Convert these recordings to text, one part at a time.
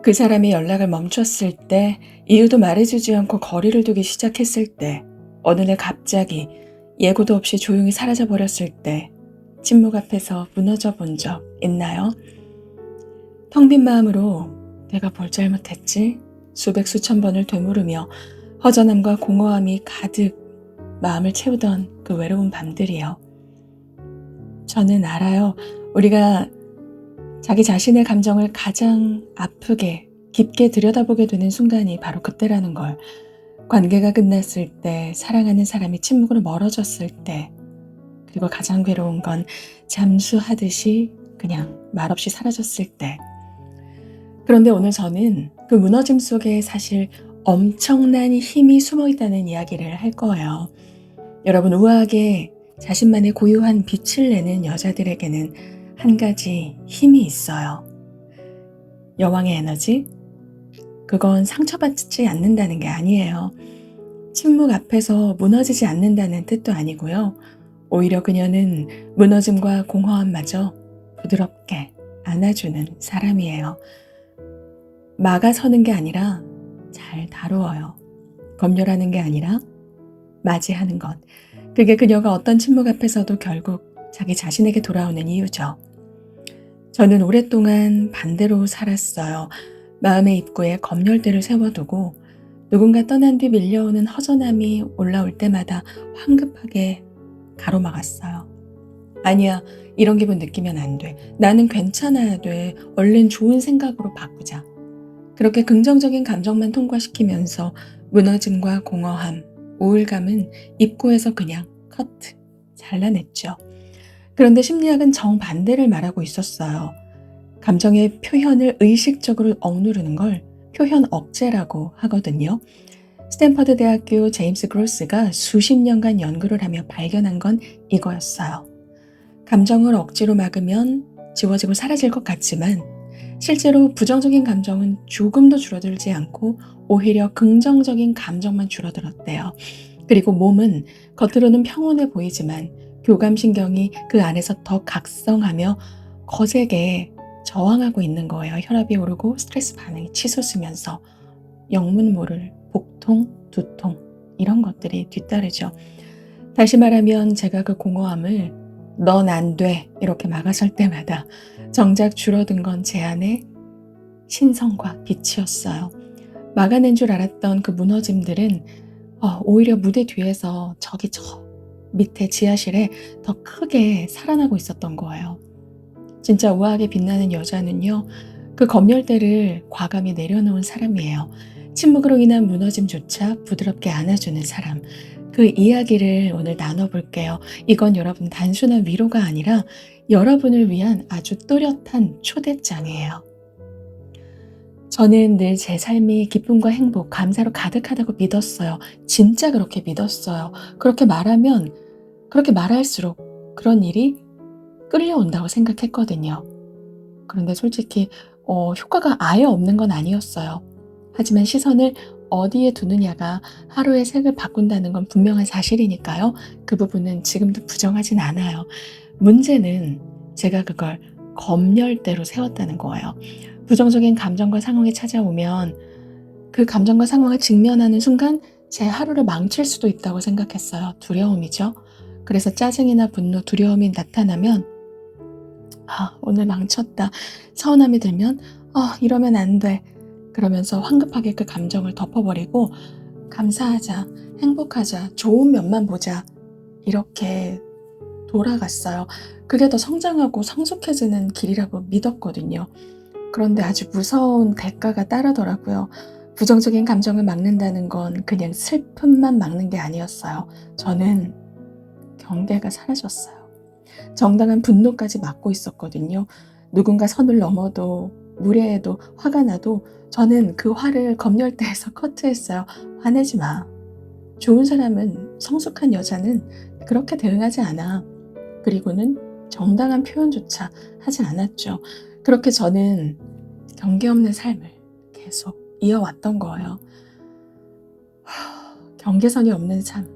그 사람이 연락을 멈췄을 때, 이유도 말해주지 않고 거리를 두기 시작했을 때, 어느 날 갑자기 예고도 없이 조용히 사라져버렸을 때, 침묵 앞에서 무너져 본 적 있나요? 텅 빈 마음으로 내가 뭘 잘못했지? 수백 수천 번을 되물으며 허전함과 공허함이 가득 마음을 채우던 그 외로운 밤들이요. 저는 알아요. 우리가 자기 자신의 감정을 가장 아프게, 깊게 들여다보게 되는 순간이 바로 그때라는 걸. 관계가 끝났을 때, 사랑하는 사람이 침묵으로 멀어졌을 때, 그리고 가장 괴로운 건 잠수하듯이 그냥 말없이 사라졌을 때. 그런데 오늘 저는 그 무너짐 속에 사실 엄청난 힘이 숨어 있다는 이야기를 할 거예요. 여러분, 우아하게 자신만의 고유한 빛을 내는 여자들에게는 한 가지 힘이 있어요. 여왕의 에너지? 그건 상처받지 않는다는 게 아니에요. 침묵 앞에서 무너지지 않는다는 뜻도 아니고요. 오히려 그녀는 무너짐과 공허함마저 부드럽게 안아주는 사람이에요. 막아서는 게 아니라 잘 다루어요. 검열하는 게 아니라 맞이하는 것. 그게 그녀가 어떤 침묵 앞에서도 결국 자기 자신에게 돌아오는 이유죠. 저는 오랫동안 반대로 살았어요. 마음의 입구에 검열대를 세워두고 누군가 떠난 뒤 밀려오는 허전함이 올라올 때마다 황급하게 가로막았어요. 아니야, 이런 기분 느끼면 안 돼. 나는 괜찮아야 돼. 얼른 좋은 생각으로 바꾸자. 그렇게 긍정적인 감정만 통과시키면서 무너짐과 공허함, 우울감은 입구에서 그냥 커트, 잘라냈죠. 그런데 심리학은 정반대를 말하고 있었어요. 감정의 표현을 의식적으로 억누르는 걸 표현 억제라고 하거든요. 스탠퍼드 대학교 제임스 그로스가 수십 년간 연구를 하며 발견한 건 이거였어요. 감정을 억지로 막으면 지워지고 사라질 것 같지만 실제로 부정적인 감정은 조금도 줄어들지 않고 오히려 긍정적인 감정만 줄어들었대요. 그리고 몸은 겉으로는 평온해 보이지만 교감신경이 그 안에서 더 각성하며 거세게 저항하고 있는 거예요. 혈압이 오르고 스트레스 반응이 치솟으면서 영문 모를 복통, 두통 이런 것들이 뒤따르죠. 다시 말하면 제가 그 공허함을 넌 안 돼 이렇게 막아설 때마다 정작 줄어든 건 제 안의 신성과 빛이었어요. 막아낸 줄 알았던 그 무너짐들은 오히려 무대 뒤에서 저기 저 밑에 지하실에 더 크게 살아나고 있었던 거예요. 진짜 우아하게 빛나는 여자는요, 그 검열대를 과감히 내려놓은 사람이에요. 침묵으로 인한 무너짐조차 부드럽게 안아주는 사람. 그 이야기를 오늘 나눠볼게요. 이건 여러분 단순한 위로가 아니라 여러분을 위한 아주 또렷한 초대장이에요. 저는 늘 제 삶이 기쁨과 행복, 감사로 가득하다고 믿었어요. 진짜 그렇게 믿었어요. 그렇게 말하면, 그렇게 말할수록 그런 일이 끌려온다고 생각했거든요. 그런데 솔직히 효과가 아예 없는 건 아니었어요. 하지만 시선을 어디에 두느냐가 하루의 색을 바꾼다는 건 분명한 사실이니까요. 그 부분은 지금도 부정하진 않아요. 문제는 제가 그걸 검열대로 세웠다는 거예요. 부정적인 감정과 상황이 찾아오면 그 감정과 상황을 직면하는 순간 제 하루를 망칠 수도 있다고 생각했어요. 두려움이죠. 그래서 짜증이나 분노, 두려움이 나타나면 오늘 망쳤다. 서운함이 들면 이러면 안 돼. 그러면서 황급하게 그 감정을 덮어버리고 감사하자, 행복하자, 좋은 면만 보자. 이렇게 돌아갔어요. 그게 더 성장하고 성숙해지는 길이라고 믿었거든요. 그런데 아주 무서운 대가가 따르더라고요. 부정적인 감정을 막는다는 건 그냥 슬픔만 막는 게 아니었어요. 저는 경계가 사라졌어요. 정당한 분노까지 막고 있었거든요. 누군가 선을 넘어도 무례해도 화가 나도 저는 그 화를 검열대에서 커트했어요. 화내지 마. 좋은 사람은, 성숙한 여자는 그렇게 대응하지 않아. 그리고는 정당한 표현조차 하지 않았죠. 그렇게 저는 경계 없는 삶을 계속 이어왔던 거예요. 경계선이 없는 삶.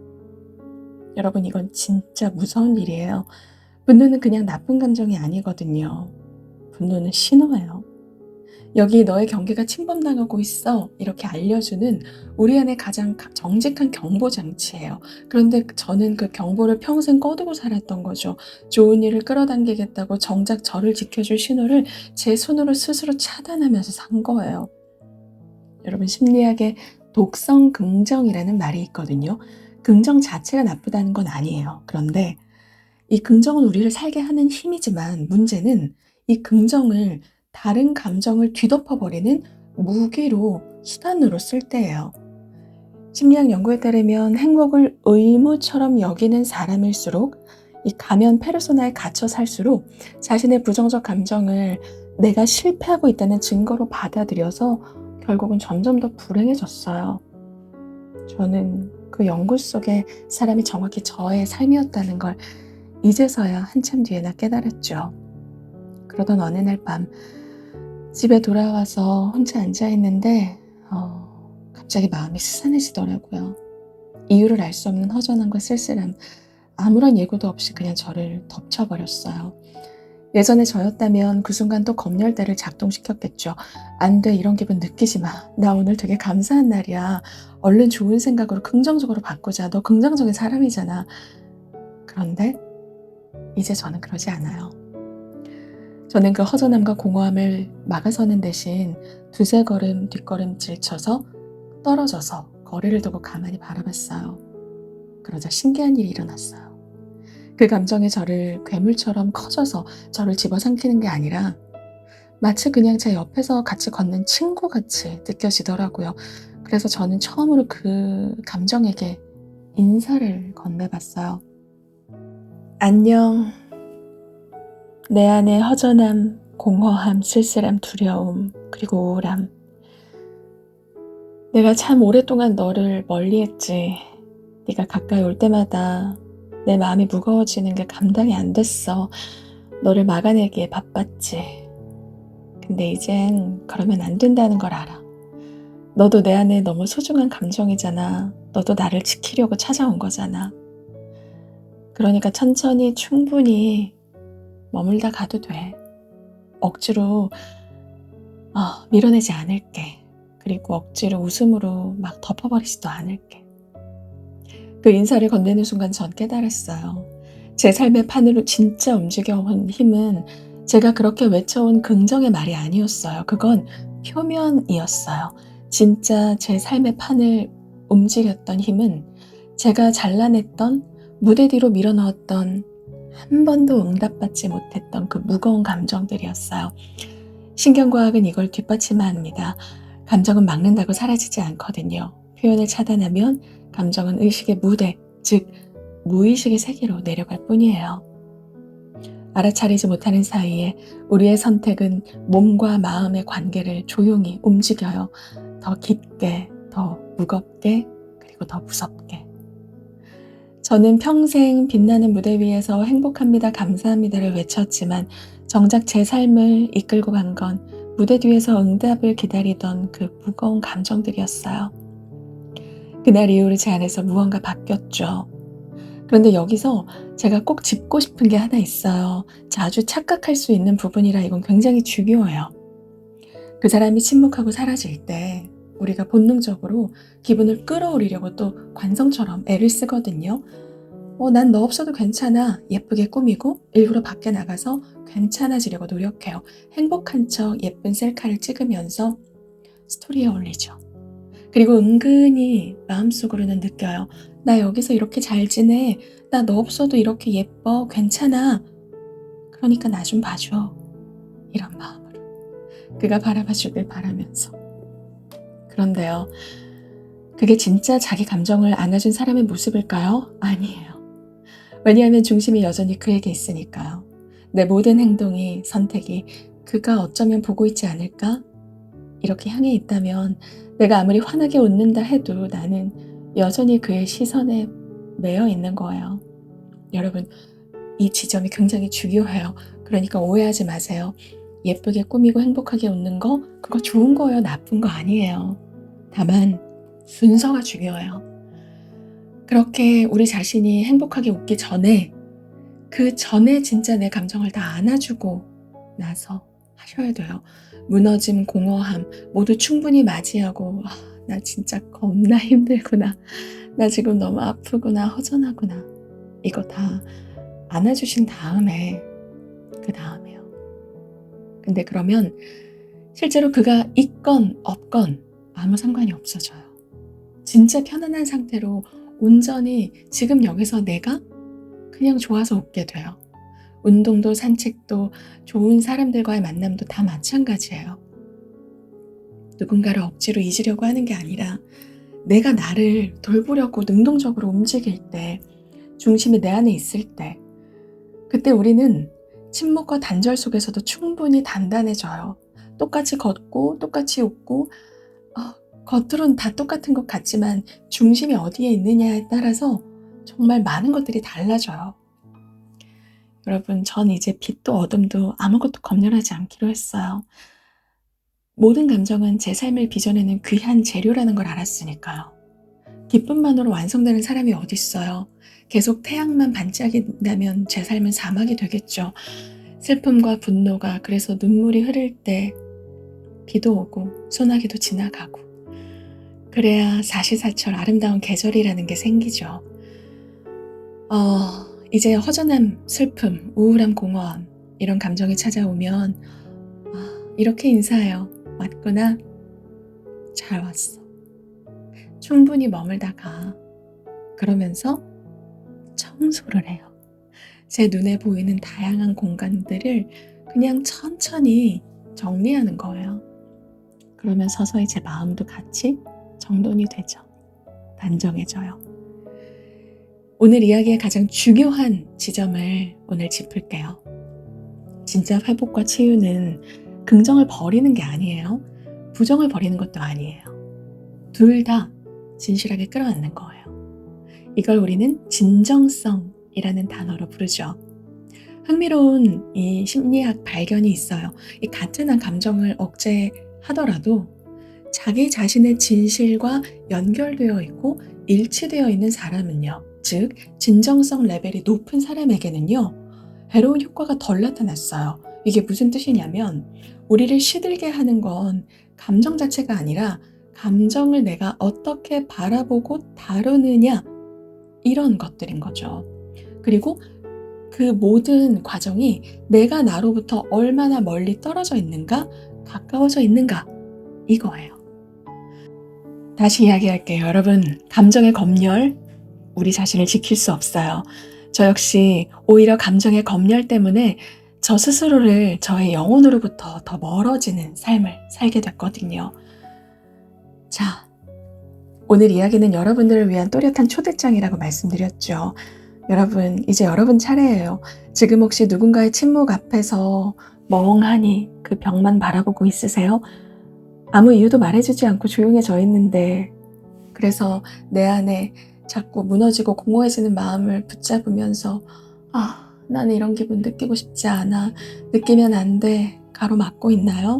여러분, 이건 진짜 무서운 일이에요. 분노는 그냥 나쁜 감정이 아니거든요. 분노는 신호예요. 여기 너의 경계가 침범당하고 있어. 이렇게 알려주는 우리 안에 가장 정직한 경보 장치예요. 그런데 저는 그 경보를 평생 꺼두고 살았던 거죠. 좋은 일을 끌어당기겠다고 정작 저를 지켜줄 신호를 제 손으로 스스로 차단하면서 산 거예요. 여러분, 심리학에 독성 긍정이라는 말이 있거든요. 긍정 자체가 나쁘다는 건 아니에요. 그런데 이 긍정은 우리를 살게 하는 힘이지만 문제는 이 긍정을 다른 감정을 뒤덮어버리는 무기로, 수단으로 쓸 때예요. 심리학 연구에 따르면 행복을 의무처럼 여기는 사람일수록, 이 가면 페르소나에 갇혀 살수록 자신의 부정적 감정을 내가 실패하고 있다는 증거로 받아들여서 결국은 점점 더 불행해졌어요. 저는 그 연구 속에 사람이 정확히 저의 삶이었다는 걸 이제서야 한참 뒤에나 깨달았죠. 그러던 어느 날 밤 집에 돌아와서 혼자 앉아있는데 갑자기 마음이 스산해지더라고요. 이유를 알 수 없는 허전함과 쓸쓸함, 아무런 예고도 없이 그냥 저를 덮쳐버렸어요. 예전에 저였다면 그 순간 또 검열대를 작동시켰겠죠. 안 돼, 이런 기분 느끼지 마. 나 오늘 되게 감사한 날이야. 얼른 좋은 생각으로 긍정적으로 바꾸자. 너 긍정적인 사람이잖아. 그런데 이제 저는 그러지 않아요. 저는 그 허전함과 공허함을 막아서는 대신 두세 걸음 뒷걸음질 쳐서 떨어져서 거리를 두고 가만히 바라봤어요. 그러자 신기한 일이 일어났어요. 그 감정이 저를 괴물처럼 커져서 저를 집어삼키는 게 아니라 마치 그냥 제 옆에서 같이 걷는 친구같이 느껴지더라고요. 그래서 저는 처음으로 그 감정에게 인사를 건네봤어요. 안녕. 내 안의 허전함, 공허함, 쓸쓸함, 두려움, 그리고 우울함. 내가 참 오랫동안 너를 멀리했지. 네가 가까이 올 때마다 내 마음이 무거워지는 게 감당이 안 됐어. 너를 막아내기에 바빴지. 근데 이젠 그러면 안 된다는 걸 알아. 너도 내 안에 너무 소중한 감정이잖아. 너도 나를 지키려고 찾아온 거잖아. 그러니까 천천히 충분히 머물다 가도 돼. 억지로 밀어내지 않을게. 그리고 억지로 웃음으로 막 덮어버리지도 않을게. 그 인사를 건네는 순간 전 깨달았어요. 제 삶의 판으로 진짜 움직여온 힘은 제가 그렇게 외쳐온 긍정의 말이 아니었어요. 그건 표면이었어요. 진짜 제 삶의 판을 움직였던 힘은 제가 잘라냈던, 무대 뒤로 밀어넣었던, 한 번도 응답받지 못했던 그 무거운 감정들이었어요. 신경과학은 이걸 뒷받침합니다. 감정은 막는다고 사라지지 않거든요. 표현을 차단하면 감정은 의식의 무대, 즉 무의식의 세계로 내려갈 뿐이에요. 알아차리지 못하는 사이에 우리의 선택은 몸과 마음의 관계를 조용히 움직여요. 더 깊게, 더 무겁게, 그리고 더 무섭게. 저는 평생 빛나는 무대 위에서 행복합니다, 감사합니다를 외쳤지만 정작 제 삶을 이끌고 간 건 무대 뒤에서 응답을 기다리던 그 무거운 감정들이었어요. 그날 이후로 제 안에서 무언가 바뀌었죠. 그런데 여기서 제가 꼭 짚고 싶은 게 하나 있어요. 자주 착각할 수 있는 부분이라 이건 굉장히 중요해요. 그 사람이 침묵하고 사라질 때 우리가 본능적으로 기분을 끌어올리려고 또 관성처럼 애를 쓰거든요. 난 너 없어도 괜찮아. 예쁘게 꾸미고 일부러 밖에 나가서 괜찮아지려고 노력해요. 행복한 척 예쁜 셀카를 찍으면서 스토리에 올리죠. 그리고 은근히 마음속으로는 느껴요. 나 여기서 이렇게 잘 지내. 나 너 없어도 이렇게 예뻐. 괜찮아. 그러니까 나 좀 봐줘. 이런 마음으로. 그가 바라봐 주길 바라면서. 그런데요. 그게 진짜 자기 감정을 안아준 사람의 모습일까요? 아니에요. 왜냐하면 중심이 여전히 그에게 있으니까요. 내 모든 행동이, 선택이 그가 어쩌면 보고 있지 않을까? 이렇게 향해 있다면 내가 아무리 환하게 웃는다 해도 나는 여전히 그의 시선에 매여 있는 거예요. 여러분, 이 지점이 굉장히 중요해요. 그러니까 오해하지 마세요. 예쁘게 꾸미고 행복하게 웃는 거, 그거 좋은 거예요. 나쁜 거 아니에요. 다만 순서가 중요해요. 그렇게 우리 자신이 행복하게 웃기 전에, 그 전에 진짜 내 감정을 다 안아주고 나서 하셔야 돼요. 무너짐, 공허함 모두 충분히 맞이하고 나 진짜 겁나 힘들구나. 나 지금 너무 아프구나, 허전하구나. 이거 다 안아주신 다음에 그 다음에요. 근데 그러면 실제로 그가 있건 없건 아무 상관이 없어져요. 진짜 편안한 상태로 온전히 지금 여기서 내가 그냥 좋아서 웃게 돼요. 운동도 산책도 좋은 사람들과의 만남도 다 마찬가지예요. 누군가를 억지로 잊으려고 하는 게 아니라 내가 나를 돌보려고 능동적으로 움직일 때, 중심이 내 안에 있을 때, 그때 우리는 침묵과 단절 속에서도 충분히 단단해져요. 똑같이 걷고 똑같이 웃고 겉으로는 다 똑같은 것 같지만 중심이 어디에 있느냐에 따라서 정말 많은 것들이 달라져요. 여러분, 전 이제 빛도 어둠도 아무것도 검열하지 않기로 했어요. 모든 감정은 제 삶을 빚어내는 귀한 재료라는 걸 알았으니까요. 기쁨만으로 완성되는 사람이 어딨어요. 계속 태양만 반짝인다면 제 삶은 사막이 되겠죠. 슬픔과 분노가 그래서 눈물이 흐를 때 비도 오고 소나기도 지나가고 그래야 사시사철 아름다운 계절이라는 게 생기죠. 이제 허전함, 슬픔, 우울함, 공허함 이런 감정이 찾아오면 이렇게 인사해요. 왔구나. 잘 왔어. 충분히 머물다가 그러면서 청소를 해요. 제 눈에 보이는 다양한 공간들을 그냥 천천히 정리하는 거예요. 그러면 서서히 제 마음도 같이 정돈이 되죠. 단정해져요. 오늘 이야기의 가장 중요한 지점을 오늘 짚을게요. 진짜 회복과 치유는 긍정을 버리는 게 아니에요. 부정을 버리는 것도 아니에요. 둘 다 진실하게 끌어안는 거예요. 이걸 우리는 진정성이라는 단어로 부르죠. 흥미로운 이 심리학 발견이 있어요. 이 같은 한 감정을 억제하더라도 자기 자신의 진실과 연결되어 있고 일치되어 있는 사람은요, 즉 진정성 레벨이 높은 사람에게는요, 해로운 효과가 덜 나타났어요. 이게 무슨 뜻이냐면 우리를 시들게 하는 건 감정 자체가 아니라 감정을 내가 어떻게 바라보고 다루느냐, 이런 것들인 거죠. 그리고 그 모든 과정이 내가 나로부터 얼마나 멀리 떨어져 있는가, 가까워져 있는가, 이거예요. 다시 이야기할게요. 여러분, 감정의 검열, 우리 자신을 지킬 수 없어요. 저 역시 오히려 감정의 검열 때문에 저 스스로를 저의 영혼으로부터 더 멀어지는 삶을 살게 됐거든요. 자, 오늘 이야기는 여러분들을 위한 또렷한 초대장이라고 말씀드렸죠. 여러분, 이제 여러분 차례예요. 지금 혹시 누군가의 침묵 앞에서 멍하니 그 벽만 바라보고 있으세요? 아무 이유도 말해주지 않고 조용해져 있는데, 그래서 내 안에 자꾸 무너지고 공허해지는 마음을 붙잡으면서 나는 이런 기분 느끼고 싶지 않아, 느끼면 안 돼, 가로막고 있나요?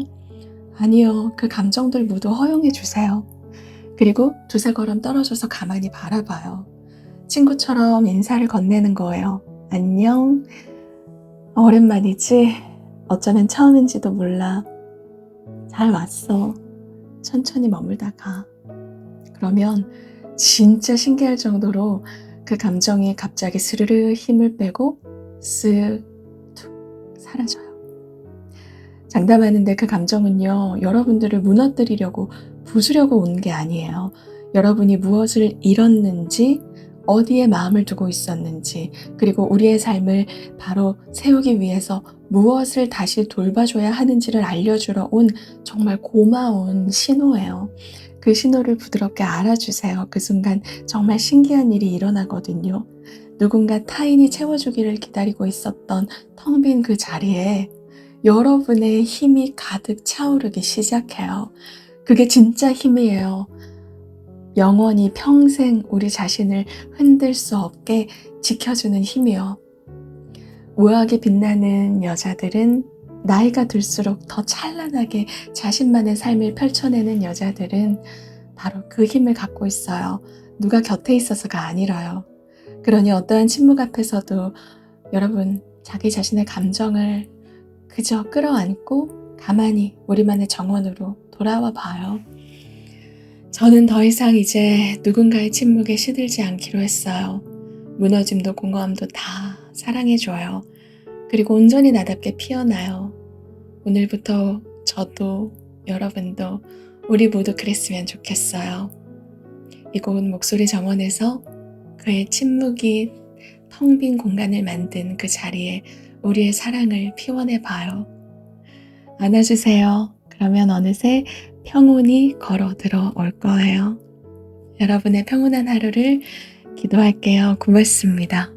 아니요, 그 감정들 모두 허용해 주세요. 그리고 두세 걸음 떨어져서 가만히 바라봐요. 친구처럼 인사를 건네는 거예요. 안녕, 오랜만이지? 어쩌면 처음인지도 몰라. 잘 왔어. 천천히 머물다가. 그러면 진짜 신기할 정도로 그 감정이 갑자기 스르르 힘을 빼고 쓱 툭 사라져요. 장담하는데 그 감정은요, 여러분들을 무너뜨리려고 부수려고 온 게 아니에요. 여러분이 무엇을 잃었는지, 어디에 마음을 두고 있었는지, 그리고 우리의 삶을 바로 세우기 위해서 무엇을 다시 돌봐줘야 하는지를 알려주러 온 정말 고마운 신호예요. 그 신호를 부드럽게 알아주세요. 그 순간 정말 신기한 일이 일어나거든요. 누군가 타인이 채워주기를 기다리고 있었던 텅 빈 그 자리에 여러분의 힘이 가득 차오르기 시작해요. 그게 진짜 힘이에요. 영원히 평생 우리 자신을 흔들 수 없게 지켜주는 힘이요. 우아하게 빛나는 여자들은, 나이가 들수록 더 찬란하게 자신만의 삶을 펼쳐내는 여자들은 바로 그 힘을 갖고 있어요. 누가 곁에 있어서가 아니라요. 그러니 어떠한 침묵 앞에서도 여러분, 자기 자신의 감정을 그저 끌어안고 가만히 우리만의 정원으로 돌아와 봐요. 저는 더 이상 이제 누군가의 침묵에 시들지 않기로 했어요. 무너짐도 공허함도 다 사랑해줘요. 그리고 온전히 나답게 피어나요. 오늘부터 저도 여러분도 우리 모두 그랬으면 좋겠어요. 이곳 목소리 정원에서 그의 침묵이 텅 빈 공간을 만든 그 자리에 우리의 사랑을 피워내 봐요. 안아주세요. 그러면 어느새 평온이 걸어 들어올 거예요. 여러분의 평온한 하루를 기도할게요. 고맙습니다.